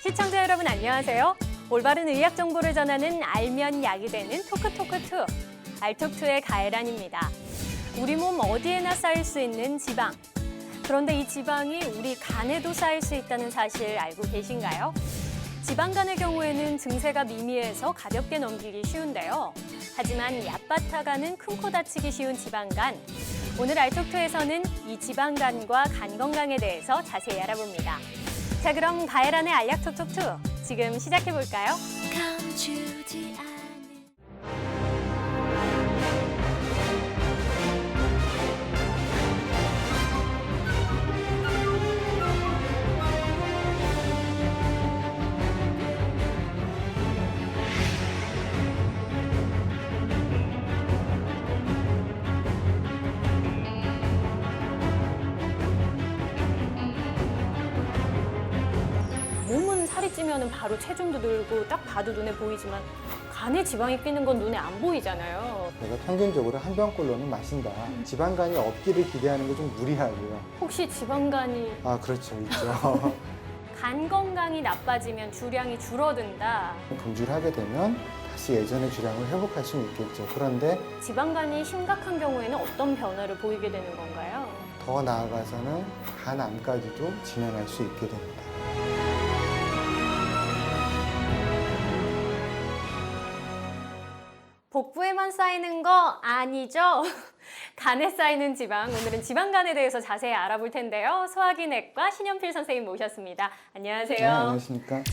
시청자 여러분 안녕하세요. 올바른 의학 정보를 전하는 알면 약이 되는 토크토크2 알톡2의 가혜란입니다. 우리 몸 어디에나 쌓일 수 있는 지방. 그런데 이 지방이 우리 간에도 쌓일 수 있다는 사실 알고 계신가요? 지방간의 경우에는 증세가 미미해서 가볍게 넘기기 쉬운데요. 하지만 얕바타간은 큰 코 다치기 쉬운 지방간. 오늘 알톡2에서는 이 지방간과 간 건강에 대해서 자세히 알아봅니다. 자, 그럼 가혜란의 알약 톡톡2 지금 시작해볼까요? 감추지 않은 몸은 살이 찌면 바로 체중도 늘고 딱 봐도 눈에 보이지만 간에 지방이 끼는 건 눈에 안 보이잖아요. 내가 평균적으로 한 병꼴로는 마신다. 지방간이 없기를 기대하는 게 좀 무리하고요. 혹시 지방간이 그렇죠. 있죠. 간 건강이 나빠지면 주량이 줄어든다. 금주를 하게 되면 다시 예전의 주량을 회복할 수는 있겠죠. 그런데 지방간이 심각한 경우에는 어떤 변화를 보이게 되는 건가요? 더 나아가서는 간암까지도 진행할 수 있게 됩니다. 복부에만 쌓이는 거 아니죠? 간에 쌓이는 지방, 오늘은 지방간에 대해서 자세히 알아볼 텐데요. 소화기내과 신현필 선생님 모셨습니다. 안녕하세요. 네, 안녕하십니까.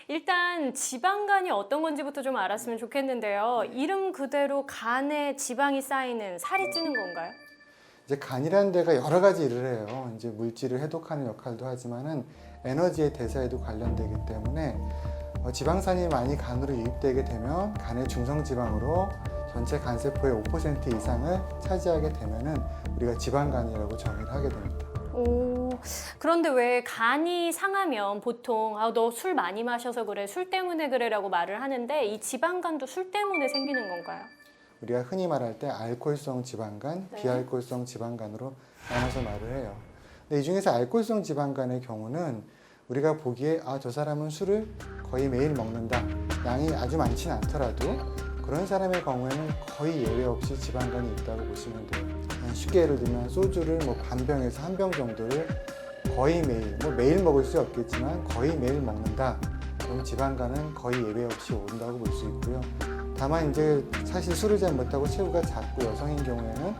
일단 지방간이 어떤 건지부터 좀 알았으면 좋겠는데요. 이름 그대로 간에 지방이 쌓이는 살이 찌는 건가요? 이제 간이라는 데가 여러 가지 일을 해요. 이제 물질을 해독하는 역할도 하지만은 에너지의 대사에도 관련되기 때문에 지방산이 많이 간으로 유입되게 되면 간의 중성지방으로 전체 간세포의 5% 이상을 차지하게 되면은 우리가 지방간이라고 정의를 하게 됩니다. 오, 그런데 왜 간이 상하면 보통 너 술 많이 마셔서 그래, 술 때문에 그래라고 말을 하는데 이 지방간도 술 때문에 생기는 건가요? 우리가 흔히 말할 때 알코올성 지방간, 네. 비알코올성 지방간으로 나눠서 말을 해요. 근데 이 중에서 알코올성 지방간의 경우는 우리가 보기에 저 사람은 술을 거의 매일 먹는다. 양이 아주 많지는 않더라도 그런 사람의 경우에는 거의 예외 없이 지방간이 있다고 보시면 돼요. 쉽게 예를 들면 소주를 반 병에서 한 병 정도를 거의 매일, 매일 먹을 수 없겠지만 거의 매일 먹는다. 그럼 지방간은 거의 예외 없이 오른다고 볼 수 있고요. 다만 이제 사실 술을 잘 못하고 체구가 작고 여성인 경우에는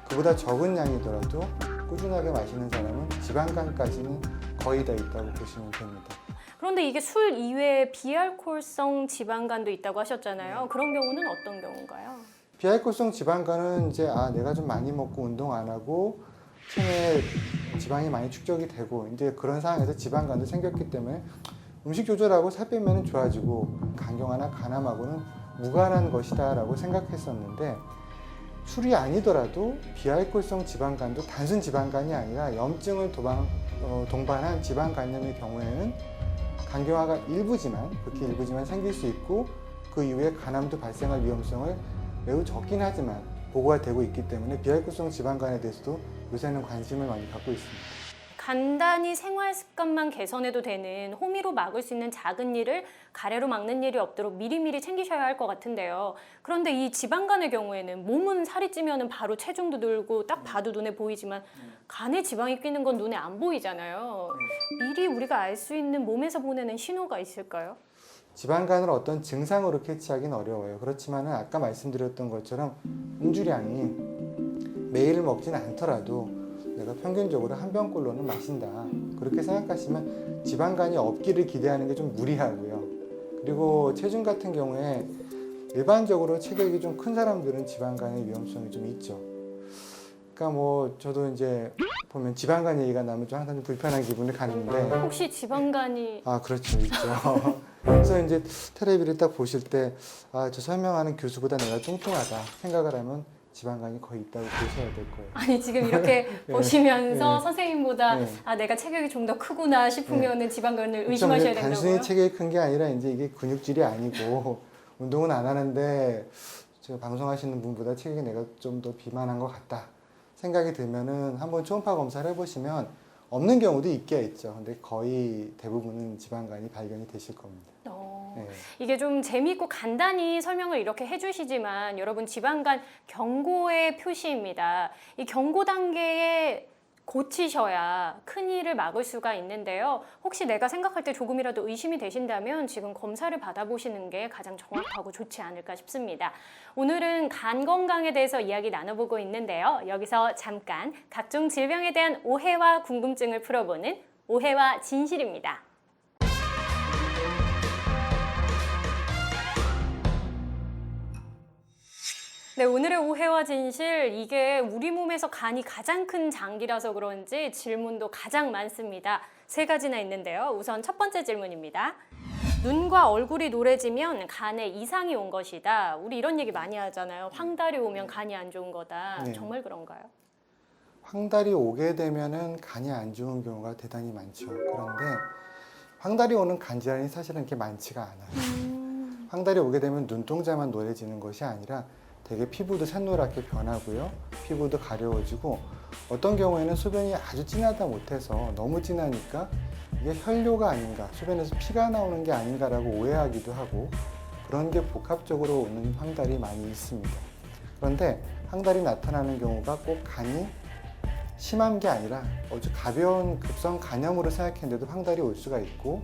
그보다 적은 양이더라도 꾸준하게 마시는 사람은 지방간까지는 거의 다 있다고 보시면 됩니다. 그런데 이게 술 이외에 비알코올성 지방간도 있다고 하셨잖아요. 그런 경우는 어떤 경우인가요? 비알코올성 지방간은 이제 내가 좀 많이 먹고 운동 안 하고 체내에 지방이 많이 축적이 되고 이제 그런 상황에서 지방간도 생겼기 때문에 음식 조절하고 살 빼면 좋아지고 간경화나 간암하고는 무관한 것이다라고 생각했었는데 술이 아니더라도 비알코올성 지방간도 단순 지방간이 아니라 염증을 동반한 지방간염의 경우에는 간경화가 그렇게 일부지만 생길 수 있고 그 이후에 간암도 발생할 위험성을 매우 적긴 하지만 보고가 되고 있기 때문에 비알코올성 지방간에 대해서도 요새는 관심을 많이 갖고 있습니다. 간단히 생활 습관만 개선해도 되는 호미로 막을 수 있는 작은 일을 가래로 막는 일이 없도록 미리미리 챙기셔야 할 것 같은데요. 그런데 이 지방간의 경우에는 몸은 살이 찌면 바로 체중도 늘고 딱 봐도 눈에 보이지만 간에 지방이 끼는 건 눈에 안 보이잖아요. 미리 우리가 알 수 있는 몸에서 보내는 신호가 있을까요? 지방간을 어떤 증상으로 캐치하기는 어려워요. 그렇지만 아까 말씀드렸던 것처럼 음주량이 매일 먹지는 않더라도 내가 평균적으로 한 병꼴로는 마신다. 그렇게 생각하시면 지방간이 없기를 기대하는 게 좀 무리하고요. 그리고 체중 같은 경우에 일반적으로 체격이 좀 큰 사람들은 지방간의 위험성이 좀 있죠. 그러니까 저도 이제 보면 지방간 얘기가 나면 좀 항상 좀 불편한 기분을 갖는데 혹시 지방간이 그렇죠. 있죠. 그래서 이제 텔레비를 딱 보실 때 저 설명하는 교수보다 내가 뚱뚱하다 생각을 하면 지방간이 거의 있다고 보셔야 될 거예요. 아니 지금 이렇게 보시면서 네. 선생님보다 네. 내가 체격이 좀 더 크구나 싶으면은 지방간을 의심하셔야 된다고요? 단순히 체격이 큰 게 아니라 이제 이게 근육질이 아니고 운동은 안 하는데 제가 방송하시는 분보다 체격이 내가 좀 더 비만한 것 같다 생각이 들면은 한번 초음파 검사를 해보시면 없는 경우도 있게 있죠. 근데 거의 대부분은 지방간이 발견이 되실 겁니다. 네. 이게 좀 재미있고 간단히 설명을 이렇게 해주시지만 여러분 지방간 경고의 표시입니다. 이 경고 단계에 고치셔야 큰일을 막을 수가 있는데요. 혹시 내가 생각할 때 조금이라도 의심이 되신다면 지금 검사를 받아보시는 게 가장 정확하고 좋지 않을까 싶습니다. 오늘은 간 건강에 대해서 이야기 나눠보고 있는데요. 여기서 잠깐 각종 질병에 대한 오해와 궁금증을 풀어보는 오해와 진실입니다. 네, 오늘의 오해와 진실, 이게 우리 몸에서 간이 가장 큰 장기라서 그런지 질문도 가장 많습니다. 3가지나 있는데요. 우선 첫 번째 질문입니다. 눈과 얼굴이 노래지면 간에 이상이 온 것이다. 우리 이런 얘기 많이 하잖아요. 황달이 오면 간이 안 좋은 거다. 네. 정말 그런가요? 황달이 오게 되면은 간이 안 좋은 경우가 대단히 많죠. 그런데 황달이 오는 간 질환이 사실은 그렇게 많지가 않아요. 황달이 오게 되면 눈동자만 노래지는 것이 아니라 되게 피부도 샛노랗게 변하고요. 피부도 가려워지고 어떤 경우에는 소변이 아주 진하다 못해서 너무 진하니까 이게 혈뇨가 아닌가, 소변에서 피가 나오는 게 아닌가라고 오해하기도 하고 그런 게 복합적으로 오는 황달이 많이 있습니다. 그런데 황달이 나타나는 경우가 꼭 간이 심한 게 아니라 아주 가벼운 급성 간염으로 생각했는데도 황달이 올 수가 있고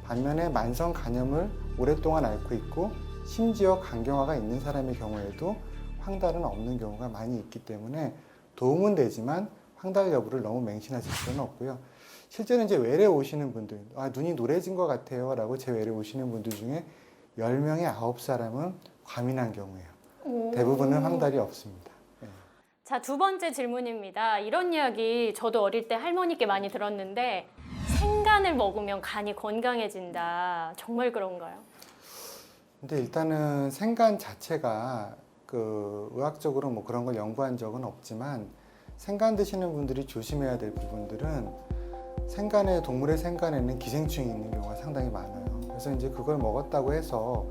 반면에 만성 간염을 오랫동안 앓고 있고 심지어 간경화가 있는 사람의 경우에도 황달은 없는 경우가 많이 있기 때문에 도움은 되지만 황달 여부를 너무 맹신하실 필요는 없고요. 실제로 이제 외래 오시는 분들, 눈이 노래진 것 같아요 라고 제 외래 오시는 분들 중에 10명에 9사람은 과민한 경우예요. 대부분은 황달이 없습니다. 네. 자, 두 번째 질문입니다. 이런 이야기 저도 어릴 때 할머니께 많이 들었는데 생간을 먹으면 간이 건강해진다. 정말 그런가요? 근데 일단은 생간 자체가 의학적으로 뭐 그런 걸 연구한 적은 없지만 생간 드시는 분들이 조심해야 될 부분들은 동물의 생간에는 기생충이 있는 경우가 상당히 많아요. 그래서 이제 그걸 먹었다고 해서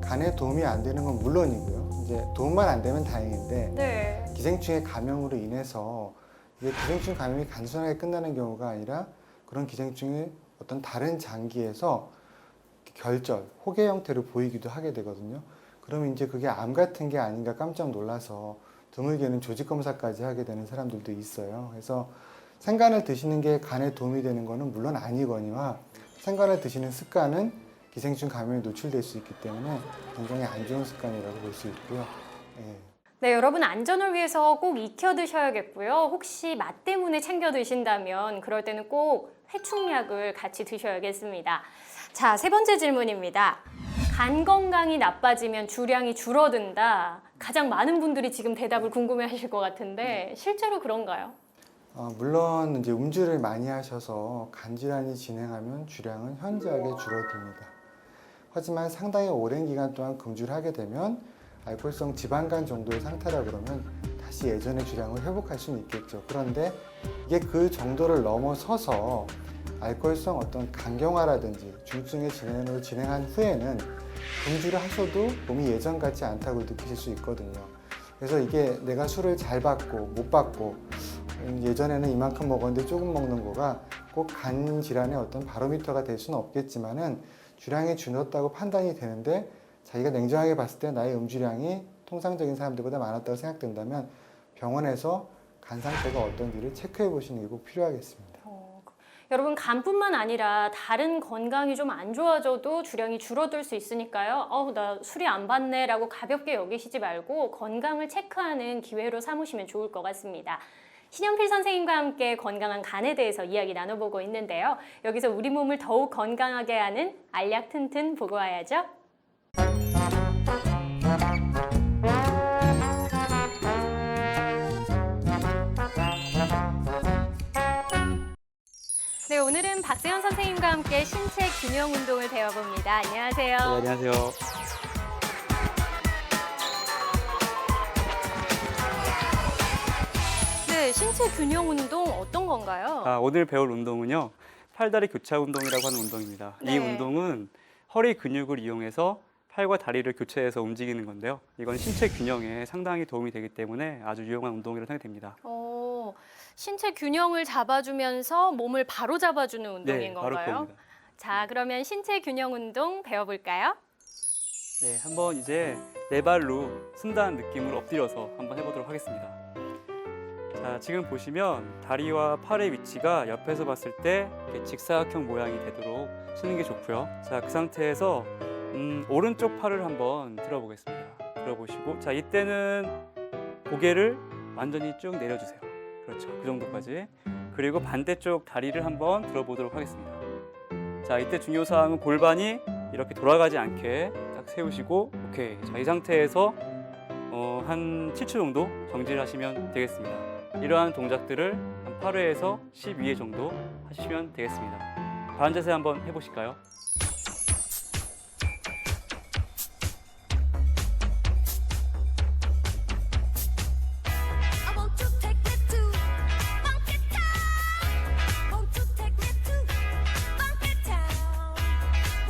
간에 도움이 안 되는 건 물론이고요. 이제 도움만 안 되면 다행인데 네. 기생충의 감염으로 인해서 이게 기생충 감염이 단순하게 끝나는 경우가 아니라 그런 기생충이 어떤 다른 장기에서 결절, 혹의 형태로 보이기도 하게 되거든요. 그러면 이제 그게 암 같은 게 아닌가 깜짝 놀라서 드물게는 조직 검사까지 하게 되는 사람들도 있어요. 그래서 생간을 드시는 게 간에 도움이 되는 거는 물론 아니거니와 생간을 드시는 습관은 기생충 감염에 노출될 수 있기 때문에 굉장히 안 좋은 습관이라고 볼 수 있고요. 예. 네, 여러분 안전을 위해서 꼭 익혀 드셔야겠고요. 혹시 맛 때문에 챙겨 드신다면 그럴 때는 꼭 회충약을 같이 드셔야겠습니다. 자, 3번째 질문입니다. 간 건강이 나빠지면 주량이 줄어든다. 가장 많은 분들이 지금 대답을 궁금해 하실 것 같은데 실제로 그런가요? 물론 이제 음주를 많이 하셔서 간 질환이 진행하면 주량은 현저하게 줄어듭니다. 하지만 상당히 오랜 기간 동안 금주를 하게 되면 알코올성 지방간 정도의 상태라 그러면 다시 예전의 주량을 회복할 수는 있겠죠. 그런데 이게 그 정도를 넘어서서 알코올성 어떤 간경화라든지 중증의 진행을 진행한 후에는 금주를 하셔도 몸이 예전 같지 않다고 느끼실 수 있거든요. 그래서 이게 내가 술을 잘 받고 못 받고 예전에는 이만큼 먹었는데 조금 먹는 거가 꼭 간 질환의 어떤 바로미터가 될 수는 없겠지만은 주량이 줄었다고 판단이 되는데 자기가 냉정하게 봤을 때 나의 음주량이 통상적인 사람들보다 많았다고 생각된다면 병원에서 간 상태가 어떤지를 체크해 보시는 게 꼭 필요하겠습니다. 여러분 간뿐만 아니라 다른 건강이 좀 안 좋아져도 주량이 줄어들 수 있으니까요. 나 술이 안 받네 라고 가볍게 여기시지 말고 건강을 체크하는 기회로 삼으시면 좋을 것 같습니다. 신영필 선생님과 함께 건강한 간에 대해서 이야기 나눠보고 있는데요. 여기서 우리 몸을 더욱 건강하게 하는 알약 튼튼 보고 와야죠. 네, 오늘은 박세현 선생님과 함께 신체 균형 운동을 배워봅니다. 안녕하세요. 네, 안녕하세요. 네, 신체 균형 운동 어떤 건가요? 오늘 배울 운동은요, 팔다리 교차 운동이라고 하는 운동입니다. 네. 이 운동은 허리 근육을 이용해서 팔과 다리를 교체해서 움직이는 건데요. 이건 신체 균형에 상당히 도움이 되기 때문에 아주 유용한 운동이라고 생각됩니다. 신체 균형을 잡아주면서 몸을 바로 잡아주는 운동인 네, 바로 건가요? 그겁니다. 자, 그러면 신체 균형 운동 배워볼까요? 네, 한번 이제 네 발로 쓴다는 느낌으로 엎드려서 한번 해보도록 하겠습니다. 자, 지금 보시면 다리와 팔의 위치가 옆에서 봤을 때 이렇게 직사각형 모양이 되도록 쓰는 게 좋고요. 자, 그 상태에서 오른쪽 팔을 한번 들어보겠습니다. 들어보시고, 자, 이때는 고개를 완전히 쭉 내려주세요. 그렇죠, 그 정도까지. 그리고 반대쪽 다리를 한번 들어보도록 하겠습니다. 자, 이때 중요 사항은 골반이 이렇게 돌아가지 않게 딱 세우시고, 오케이. 자, 이 상태에서 한 7초 정도 정지를 하시면 되겠습니다. 이러한 동작들을 한 8회에서 12회 정도 하시면 되겠습니다. 바른 자세 한번 해보실까요? I want to take me to Funky Town. Want to take me to Funky Town.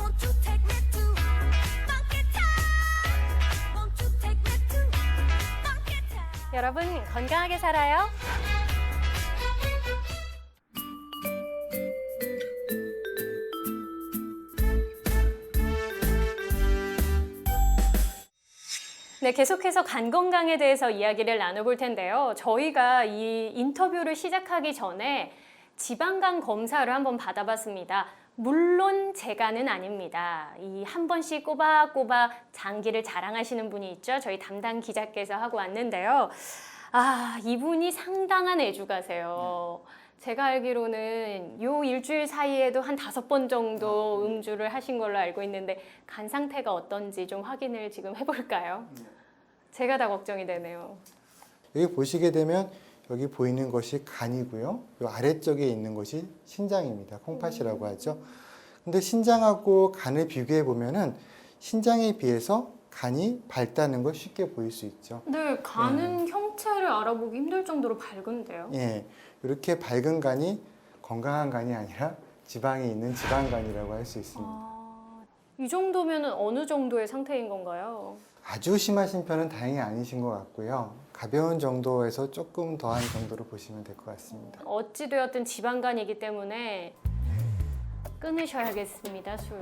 Want to take me to Funky Town. Want to take me to Funky Town. 여러분 건강하게 살아요. 네, 계속해서 간 건강에 대해서 이야기를 나눠볼 텐데요. 저희가 이 인터뷰를 시작하기 전에 지방간 검사를 한번 받아봤습니다. 물론 제 간은 아닙니다. 이 한 번씩 꼬박꼬박 장기를 자랑하시는 분이 있죠. 저희 담당 기자께서 하고 왔는데요. 아, 이분이 상당한 애주가세요. 제가 알기로는 요 일주일 사이에도 한 5번 정도 음주를 하신 걸로 알고 있는데 간 상태가 어떤지 좀 확인을 지금 해볼까요? 제가 다 걱정이 되네요. 여기 보시게 되면 여기 보이는 것이 간이고요. 이 아래쪽에 있는 것이 신장입니다. 콩팥이라고 하죠. 근데 신장하고 간을 비교해 보면은 신장에 비해서 간이 밝다는 걸 쉽게 보일 수 있죠. 네, 간은 형체를 알아보기 힘들 정도로 밝은데요. 예, 이렇게 밝은 간이 건강한 간이 아니라 지방이 있는 지방간이라고 할 수 있습니다. 이 정도면 어느 정도의 상태인 건가요? 아주 심하신 편은 다행히 아니신 것 같고요. 가벼운 정도에서 조금 더한 정도로 보시면 될 것 같습니다. 어찌되었든 지방간이기 때문에 끊으셔야겠습니다, 술.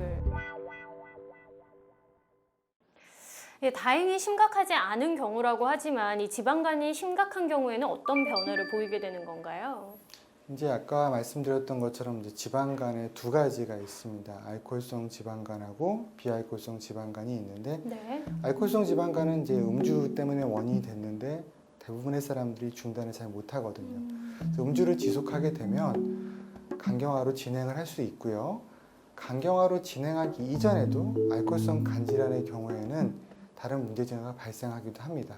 예, 다행히 심각하지 않은 경우라고 하지만 이 지방간이 심각한 경우에는 어떤 변화를 보이게 되는 건가요? 이제 아까 말씀드렸던 것처럼 이제 지방간에 두 가지가 있습니다. 알코올성 지방간하고 비알코올성 지방간이 있는데 네. 알코올성 지방간은 이제 음주 때문에 원인이 됐는데 대부분의 사람들이 중단을 잘 못하거든요. 그래서 음주를 지속하게 되면 간경화로 진행을 할 수 있고요. 간경화로 진행하기 이전에도 알코올성 간 질환의 경우에는 다른 문제 증후가 발생하기도 합니다.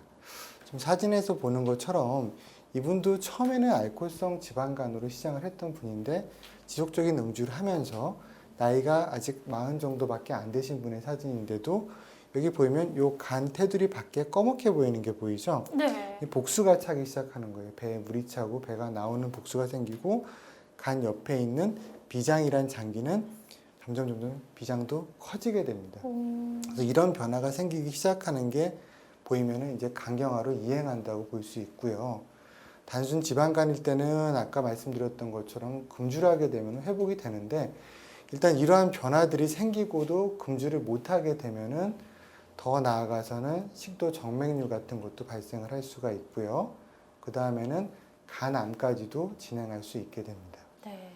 지금 사진에서 보는 것처럼 이분도 처음에는 알코올성 지방간으로 시작을 했던 분인데 지속적인 음주를 하면서 나이가 아직 40 정도밖에 안 되신 분의 사진인데도 여기 보이면 요 간 테두리 밖에 검게 보이는 게 보이죠? 네. 이 복수가 차기 시작하는 거예요. 배에 물이 차고 배가 나오는 복수가 생기고 간 옆에 있는 비장이란 장기는 점점 비장도 커지게 됩니다. 그래서 이런 변화가 생기기 시작하는 게 보이면은 이제 간경화로 이행한다고 볼 수 있고요. 단순 지방간일 때는 아까 말씀드렸던 것처럼 금주를 하게 되면 회복이 되는데 일단 이러한 변화들이 생기고도 금주를 못하게 되면은 더 나아가서는 식도 정맥류 같은 것도 발생을 할 수가 있고요. 그 다음에는 간암까지도 진행할 수 있게 됩니다. 네.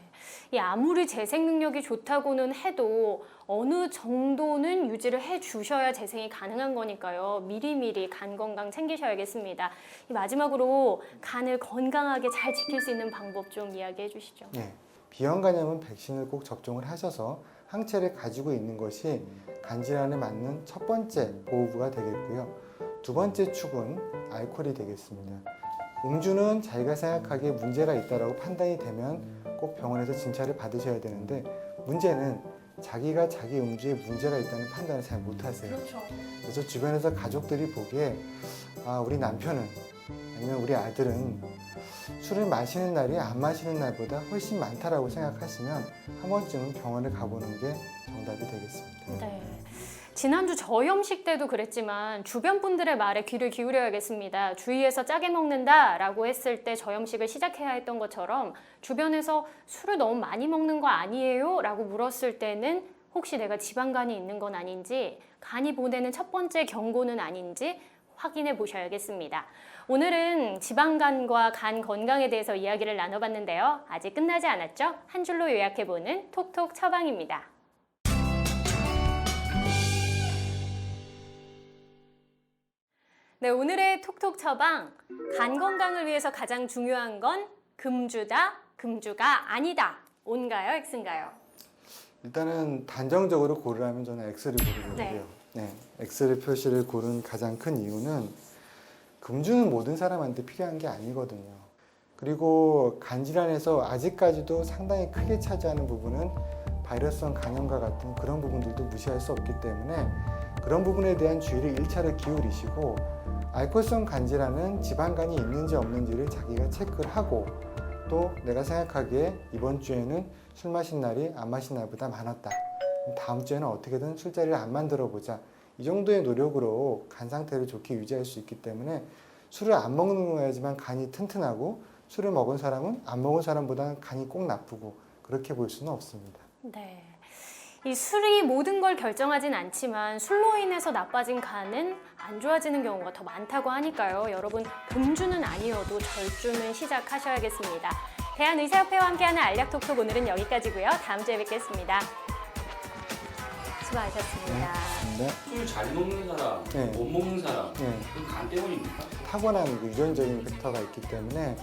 이 아무리 재생 능력이 좋다고는 해도 어느 정도는 유지를 해 주셔야 재생이 가능한 거니까요. 미리미리 간 건강 챙기셔야겠습니다. 이 마지막으로 간을 건강하게 잘 지킬 수 있는 방법 좀 이야기해 주시죠. 네, 비형간염은 백신을 꼭 접종을 하셔서 항체를 가지고 있는 것이 간 질환에 맞는 첫 번째 보호구가 되겠고요. 두 번째 축은 알코올이 되겠습니다. 음주는 자기가 생각하기에 문제가 있다고 판단이 되면 꼭 병원에서 진찰을 받으셔야 되는데 문제는 자기가 자기 음주에 문제가 있다는 판단을 잘 못하세요. 그렇죠. 그래서 주변에서 가족들이 보기에 아, 우리 남편은 아니면 우리 아들은 술을 마시는 날이 안 마시는 날보다 훨씬 많다라고 생각하시면 한 번쯤은 병원을 가보는 게 정답이 되겠습니다. 네. 지난주 저염식 때도 그랬지만 주변 분들의 말에 귀를 기울여야겠습니다. 주위에서 짜게 먹는다라고 했을 때 저염식을 시작해야 했던 것처럼 주변에서 술을 너무 많이 먹는 거 아니에요? 라고 물었을 때는 혹시 내가 지방간이 있는 건 아닌지, 간이 보내는 첫 번째 경고는 아닌지 확인해 보셔야겠습니다. 오늘은 지방간과 간 건강에 대해서 이야기를 나눠봤는데요. 아직 끝나지 않았죠? 한 줄로 요약해보는 톡톡 처방입니다. 네, 오늘의 톡톡 처방, 간 건강을 위해서 가장 중요한 건 금주다, 금주가 아니다. O인가요, X인가요? 일단은 단정적으로 고르라면 저는 X를 고르고요. 네, X를 표시를 고른 가장 큰 이유는 금주는 모든 사람한테 필요한 게 아니거든요. 그리고 간 질환에서 아직까지도 상당히 크게 차지하는 부분은 바이러스성 간염과 같은 그런 부분들도 무시할 수 없기 때문에 그런 부분에 대한 주의를 1차로 기울이시고, 알코올성 간 질환은 지방간이 있는지 없는지를 자기가 체크를 하고, 또 내가 생각하기에 이번 주에는 술 마신 날이 안 마신 날보다 많았다, 다음 주에는 어떻게든 술자리를 안 만들어 보자, 이 정도의 노력으로 간 상태를 좋게 유지할 수 있기 때문에 술을 안 먹는 거야지만 간이 튼튼하고, 술을 먹은 사람은 안 먹은 사람보다는 간이 꼭 나쁘고, 그렇게 볼 수는 없습니다. 네. 이 술이 모든 걸 결정하진 않지만 술로 인해서 나빠진 간은 안 좋아지는 경우가 더 많다고 하니까요. 여러분, 금주는 아니어도 절주는 시작하셔야겠습니다. 대한의사협회와 함께하는 알약톡톡 오늘은 여기까지고요. 다음 주에 뵙겠습니다. 수고하셨습니다. 네. 술 잘 먹는 사람, 네. 못 먹는 사람, 네. 그건 간 때문입니까? 타고난 그 유전적인 팩터가 있기 때문에,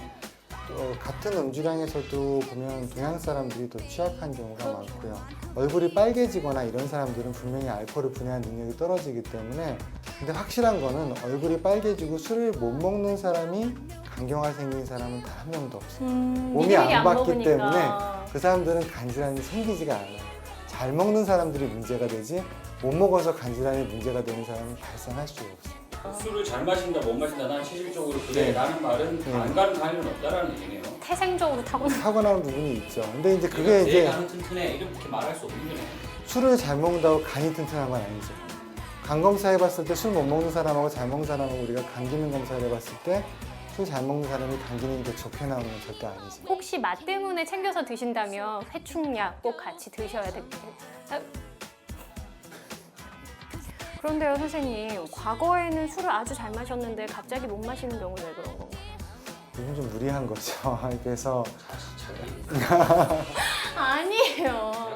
또 같은 음주량에서도 보면 동양 사람들이 더 취약한 경우가 많고요. 얼굴이 빨개지거나 이런 사람들은 분명히 알코올을 분해하는 능력이 떨어지기 때문에, 근데 확실한 거는 얼굴이 빨개지고 술을 못 먹는 사람이 간경화 생긴 사람은 단 한 명도 없어요. 몸이 미리미리 안 봤기 먹으니까. 때문에 그 사람들은 간질환이 생기지가 않아요. 잘 먹는 사람들이 문제가 되지, 못 먹어서 간질환이 문제가 되는 사람은 발생할 수가 없어요. 술을 잘 마신다, 못 마신다, 난 실질적으로 그래 라는 말은 네. 안 가는 관련은 없다라는 얘기네요. 태생적으로 타고난. 타고나는 부분이 있죠. 근데 이제 그게 내 이제 간은 튼튼해 이렇게 말할 수 없는 거네요. 술을 잘 먹는다고 간이 튼튼한 건 아니죠. 간 검사 해봤을 때 술 못 먹는 사람하고 잘 먹는 사람하고 우리가 간 기능 검사를 해봤을 때 술 잘 먹는 사람이 간 기능이 더 좋게 나오는 건 절대 아니죠. 혹시 맛 때문에 챙겨서 드신다면 회충약 꼭 같이 드셔야 돼요. 그런데요, 선생님, 과거에는 술을 아주 잘 마셨는데 갑자기 못 마시는 경우는 왜 그런 건가요? 이건 좀 무리한 거죠. 그래서 아니에요.